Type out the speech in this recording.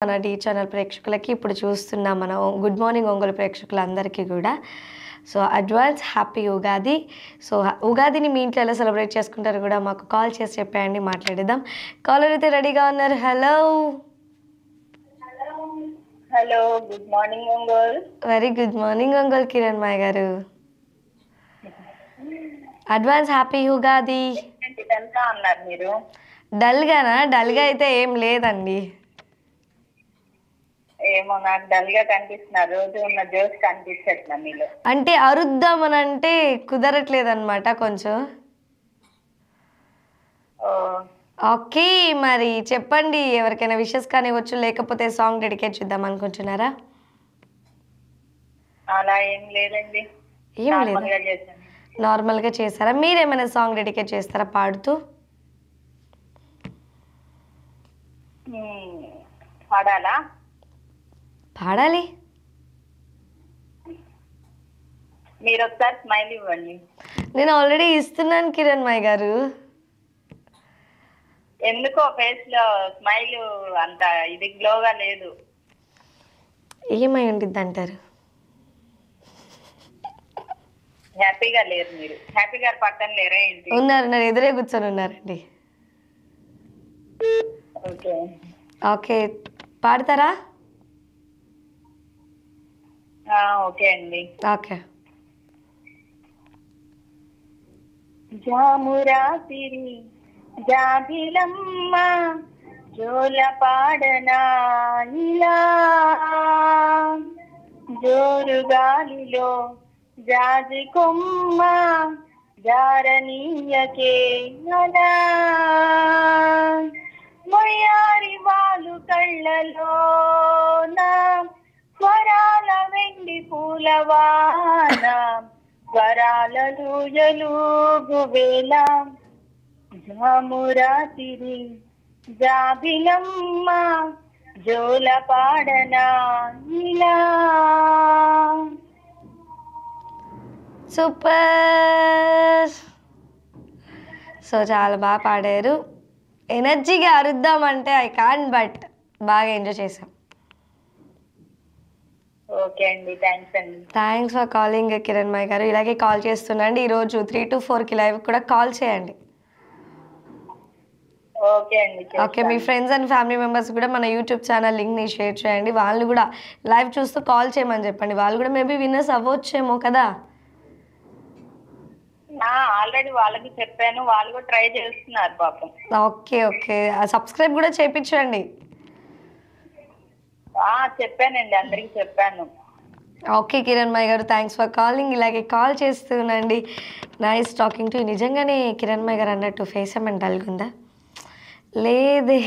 మన D channel ప్రేక్షకులకి ఇప్పుడు చూస్తున్న మనం గుడ్ మార్నింగ్ ఒంగోలు ప్రేక్షకులందరికీ కూడా so advance happy Ugadi. So ఉగాదిని మీ ఇంట్లో ఎలా సెలబ్రేట్ చేసుకుంటారో కూడా మాకు కాల్ చేసి చెప్పేయండి, మాట్లాడేద్దాం. కాలర్ అయితే రెడీగా ఉన్నారు. Hello hello, good morning Ongole. Very good morning Ongole Kiran Maya garu. Advance happy Ugadi. ఇదంతా అన్నారు మీరు. డల్గా అయితే ఏం లేదండి. ఏమో నాకు డల్ గా కనిపిస్తున్నారు, రోజు ఉన్న జోష్ కనిపించట్లా మీలో. అంటే అరుద్దామని అంటే కుదరట్లేదు అనమాట కొంచెం. ఓకే, మరి చెప్పండి, ఎవరికైనా విషెస్ కానీ వచ్చు, లేకపోతే సాంగ్ డెడికేట్ చేద్దాం అనుకుంటున్నారా? అలా ఏం లేదండి, ఏం నార్మల్ గా లేదు, చేశాను. నార్మల్గా చేస్తారా? మీరేమైనా సాంగ్ డెడికేట్ చేస్తారా పాడుతూ? పాడాలా? పాడాలి. మీరు ఒకసారి స్మైల్ ఇవ్వండి. నేను ఆల్రెడీ ఇస్తున్నాను కిరణ్ మాయ్ గారు. ఎందుకో ఫేస్ లో స్మైల్ అంత ఇది గ్లోగా లేదు. ఏమై ఉంటుంది అంటారు? హ్యాపీగా లేరు మీరు. హ్యాపీ గారు పక్కన లేరా ఏంటి? ఉన్నారు, ఎదురే కూర్చొని ఉన్నారండి. ఓకే ఓకే, పాడతారా? ఓకే అండి. ఓకే. జామురాతిరి జాబిలమ్మ జోల పాడనా ఇలా, జోరు గాలిలో జాజి కొమ్మ జారనీయకే అలా, మొయ్యారి వాలు కళ్ళలోన స్వరాల వెండి పూలవాన, స్వరాలలు ఎలుగువేళ, జామురాతిరి జాబిలమ్మ జోల పాడనా ఇలా. సూపర్. సో చాలా బాగా పాడారు. ఎనర్జీగా అరుద్దామంటే ఐ కాన్, బట్ బాగా ఎంజాయ్ చేసాం. ఓకే అండి, థ్యాంక్స్ అండి. Thanks for calling Kiran Mai గారు. ఇలాగే కాల్ చేస్తుండండి. ఈరోజు 3 to 4కి లైవ్ కూడా కాల్ చేయండి. ఓకే అండి. Okay, me friends and family members కూడా మన యూట్యూబ్ ఛానల్ లింక్ని షేర్ చేయండి. వాళ్ళు కూడా లైవ్ చూస్తూ కాల్ చేయమని చెప్పండి. వాళ్ళు కూడా మేబీ విన్నర్స్ అవ్వచ్చేమో కదా. ఆల్రెడీ వాళ్ళకి చెప్పాను, వాళ్ళు కూడా ట్రై చేస్తున్నారు పాపం. ఓకే ఓకే, సబ్స్క్రైబ్ కూడా చేయించండి. చెప్పానండి, అందరికి చెప్పాను. Okay Kiran Mai garu, thanks for calling. ఇలాగే కాల్ చేస్తుండండి. Nice talking to. నిజంగానే కిరణ్ మాయ్ గారు అన్నట్టు ఫేస్ ఏమైనా డల్గుందా? లేదే.